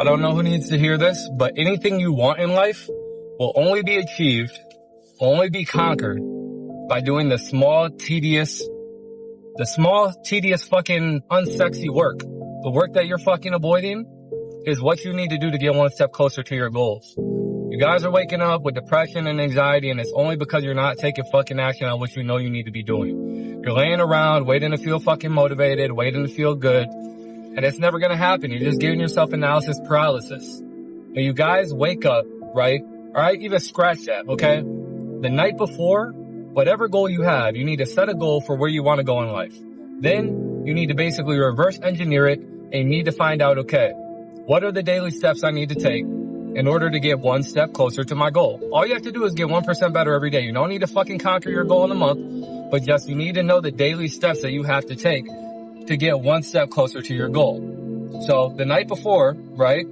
I don't know who needs to hear this, but anything you want in life will only be achieved, only be conquered by doing the small, tedious fucking unsexy work. The work that you're fucking avoiding is what you need to do to get one step closer to your goals. You guys are waking up with depression and anxiety, and it's only because you're not taking fucking action on what you know you need to be doing. You're laying around waiting to feel fucking motivated, waiting to feel good, and it's never gonna happen. You're just giving yourself analysis paralysis. When you guys wake up, right? Alright, even scratch that, okay? The night before, whatever goal you have, you need to set a goal for where you want to go in life. Then, you need to basically reverse engineer it, and you need to find out, okay, what are the daily steps I need to take in order to get one step closer to my goal? All you have to do is get 1% better every day. You don't need to fucking conquer your goal in a month, but just you need to know the daily steps that you have to take to get one step closer to your goal. So the night before, right,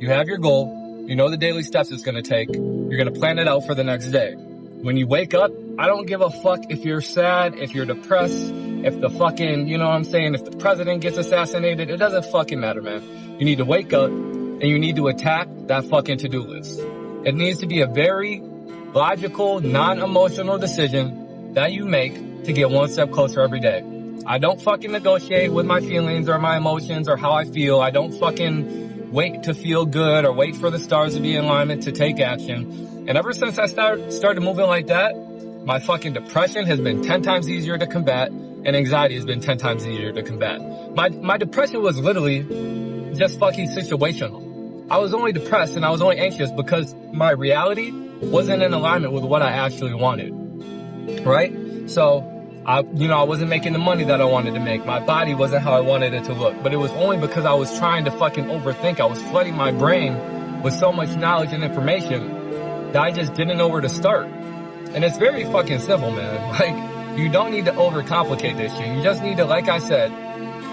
you have your goal, you know the daily steps it's going to take, you're going to plan it out for the next day. When you wake up, I don't give a fuck if you're sad, if you're depressed, if the fucking, you know what I'm saying, if the president gets assassinated, it doesn't fucking matter, man. You need to wake up and you need to attack that fucking to-do list. It needs to be a very logical, non-emotional decision that you make to get one step closer every day. I don't fucking negotiate with my feelings or my emotions or how I feel. I don't fucking wait to feel good or wait for the stars to be in alignment to take action. And ever since I started moving like that, my fucking depression has been 10 times easier to combat, and anxiety has been 10 times easier to combat. My depression was literally just fucking situational. I was only depressed and I was only anxious because my reality wasn't in alignment with what I actually wanted, right? So, I wasn't making the money that I wanted to make. My body wasn't how I wanted it to look. But it was only because I was trying to fucking overthink. I was flooding my brain with so much knowledge and information that I just didn't know where to start. And it's very fucking simple, man. Like, you don't need to overcomplicate this shit. You just need to, like I said,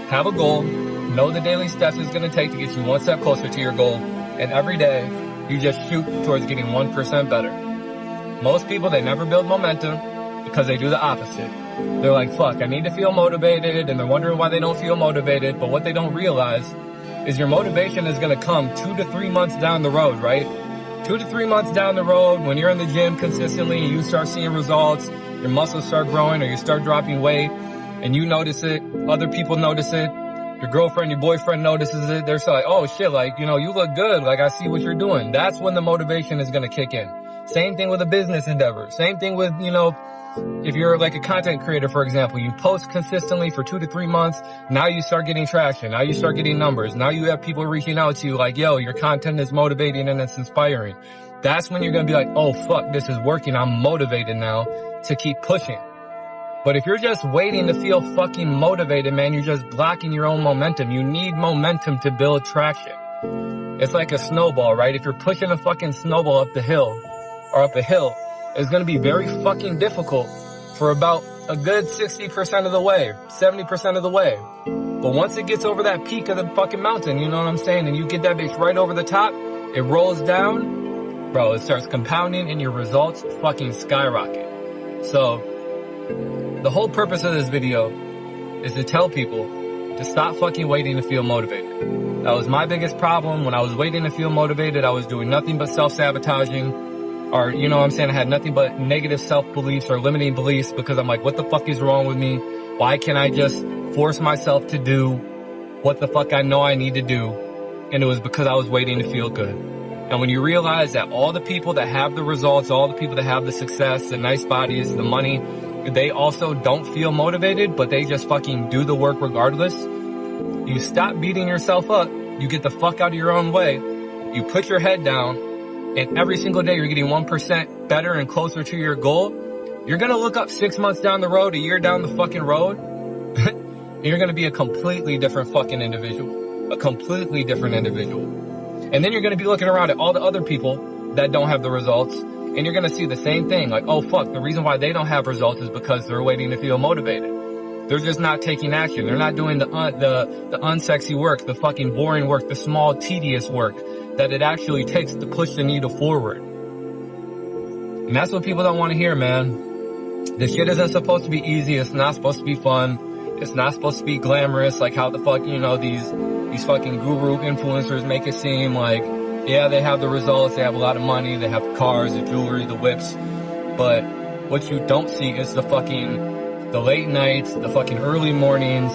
have a goal, know the daily steps it's going to take to get you one step closer to your goal, and every day, you just shoot towards getting 1% better. Most people, they never build momentum because they do the opposite. They're like, fuck, I need to feel motivated, and they're wondering why they don't feel motivated, but what they don't realize is your motivation is going to come 2 to 3 months down the road, right? 2 to 3 months down the road, when you're in the gym consistently and you start seeing results, your muscles start growing or you start dropping weight, and you notice it, other people notice it, your girlfriend, your boyfriend notices it, they're so like, oh shit, like, you look good, like I see what you're doing. That's when the motivation is going to kick in. Same thing with a business endeavor. Same thing with, if you're like a content creator, for example, you post consistently for 2 to 3 months, now you start getting traction, now you start getting numbers, now you have people reaching out to you like, yo, your content is motivating and it's inspiring. That's when you're going to be like, oh fuck, this is working, I'm motivated now to keep pushing. But if you're just waiting to feel fucking motivated, man, you're just blocking your own momentum. You need momentum to build traction. It's like a snowball, right? If you're pushing a fucking snowball up a hill, it's going to be very fucking difficult for about a good 60% of the way, 70% of the way. But once it gets over that peak of the fucking mountain, you know what I'm saying, and you get that bitch right over the top, it rolls down, bro, it starts compounding and your results fucking skyrocket. So, the whole purpose of this video is to tell people to stop fucking waiting to feel motivated. That was my biggest problem. When I was waiting to feel motivated, I was doing nothing but self-sabotaging. Or, you know what I'm saying, I had nothing but negative self-beliefs or limiting beliefs because I'm like, what the fuck is wrong with me? Why can't I just force myself to do what the fuck I know I need to do? And it was because I was waiting to feel good. And when you realize that all the people that have the results, all the people that have the success, the nice bodies, the money, they also don't feel motivated, but they just fucking do the work regardless, you stop beating yourself up, you get the fuck out of your own way, you put your head down, and every single day you're getting 1% better and closer to your goal, you're going to look up 6 months down the road, a year down the fucking road, and you're going to be a completely different fucking individual. A completely different individual. And then you're going to be looking around at all the other people that don't have the results, and you're going to see the same thing. Like, oh fuck, the reason why they don't have results is because they're waiting to feel motivated. They're just not taking action. They're not doing the unsexy work, the fucking boring work, the small, tedious work that it actually takes to push the needle forward. And that's what people don't want to hear, man. This shit isn't supposed to be easy. It's not supposed to be fun. It's not supposed to be glamorous like how the fuck, these These fucking guru influencers make it seem like, yeah, they have the results, they have a lot of money, they have the cars, the jewelry, the whips, but what you don't see is the late nights, the fucking early mornings,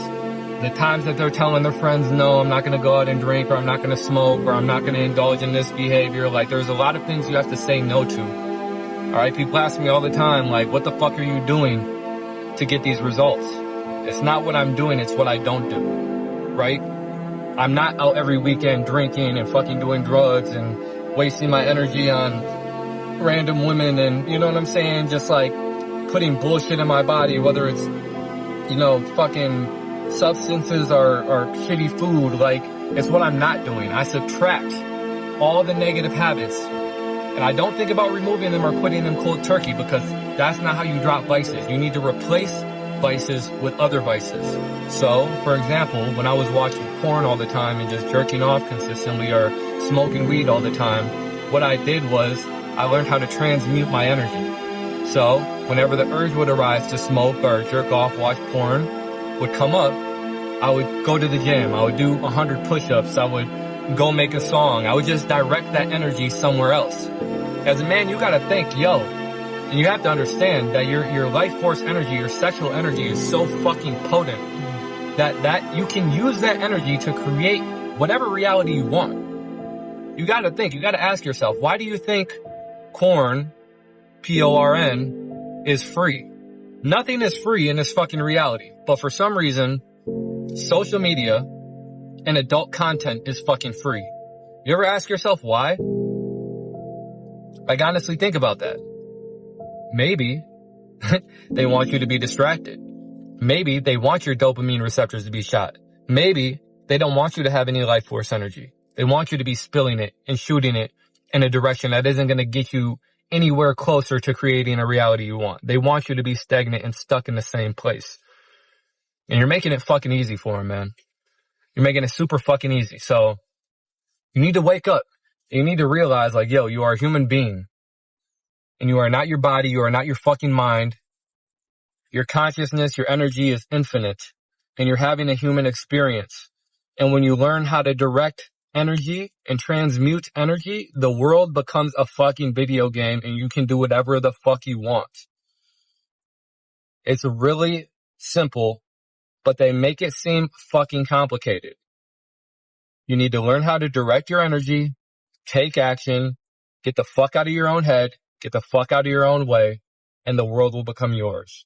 the times that they're telling their friends, no, I'm not going to go out and drink, or I'm not going to smoke, or I'm not going to indulge in this behavior. Like, there's a lot of things you have to say no to. All right, people ask me all the time, like, what the fuck are you doing to get these results? It's not what I'm doing, it's what I don't do, right? I'm not out every weekend drinking and fucking doing drugs and wasting my energy on random women and, you know what I'm saying, just like putting bullshit in my body, whether it's, you know, fucking substances or shitty food. Like, it's what I'm not doing. I subtract all the negative habits, and I don't think about removing them or quitting them cold turkey, because that's not how you drop vices. You need to replace vices with other vices. So, for example, when I was watching porn all the time and just jerking off consistently or smoking weed all the time, what I did was I learned how to transmute my energy. So, whenever the urge would arise to smoke or jerk off, watch porn would come up, I would go to the gym, I would do 100 push-ups, I would go make a song, I would just direct that energy somewhere else. As a man, you gotta think, and you have to understand that your life force energy, your sexual energy is so fucking potent that you can use that energy to create whatever reality you want. You gotta think, you gotta ask yourself, why do you think corn, P-O-R-N, is free? Nothing is free in this fucking reality. But for some reason, social media and adult content is fucking free. You ever ask yourself why? Like, honestly, think about that. Maybe they want you to be distracted. Maybe they want your dopamine receptors to be shot. Maybe they don't want you to have any life force energy. They want you to be spilling it and shooting it in a direction that isn't going to get you anywhere closer to creating a reality you want. They want you to be stagnant and stuck in the same place. And you're making it fucking easy for them, man. You're making it super fucking easy. So you need to wake up. You need to realize, like, you are a human being. And you are not your body. You are not your fucking mind. Your consciousness, your energy is infinite. And you're having a human experience. And when you learn how to direct energy and transmute energy, the world becomes a fucking video game and you can do whatever the fuck you want. It's really simple, but they make it seem fucking complicated. You need to learn how to direct your energy, take action, get the fuck out of your own head, get the fuck out of your own way, and the world will become yours.